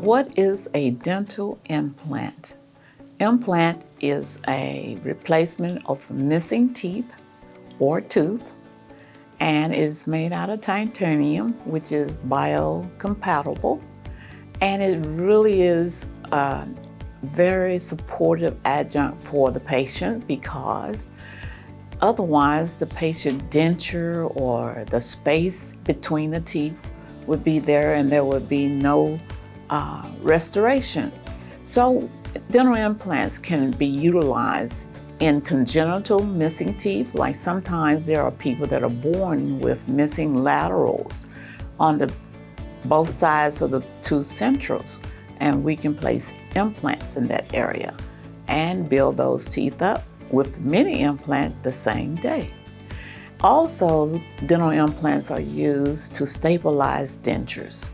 What is a dental implant? Implant is a replacement of missing teeth or tooth and is made out of titanium, which is biocompatible. And it really is a very supportive adjunct for the patient because otherwise the patient denture or the space between the teeth would be there and there would be no restoration. So dental implants can be utilized in congenital missing teeth, like sometimes there are people that are born with missing laterals on both sides of the two centrals, and we can place implants in that area and build those teeth up with many implants the same day. Also, dental implants are used to stabilize dentures,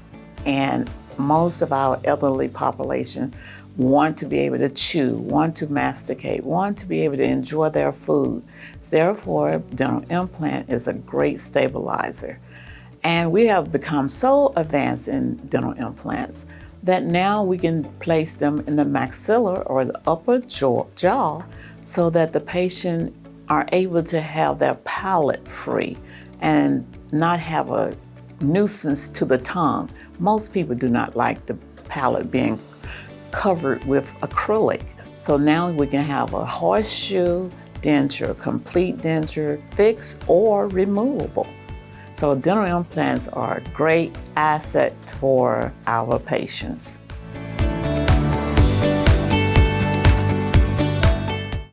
and most of our elderly population want to be able to chew, want to masticate, want to be able to enjoy their food. Therefore, dental implant is a great stabilizer. And we have become so advanced in dental implants that now we can place them in the maxilla or the upper jaw so that the patient are able to have their palate free and not have a nuisance to the tongue. Most people do not like the palate being covered with acrylic. So now we can have a horseshoe denture, complete denture, fixed or removable. So dental implants are a great asset for our patients.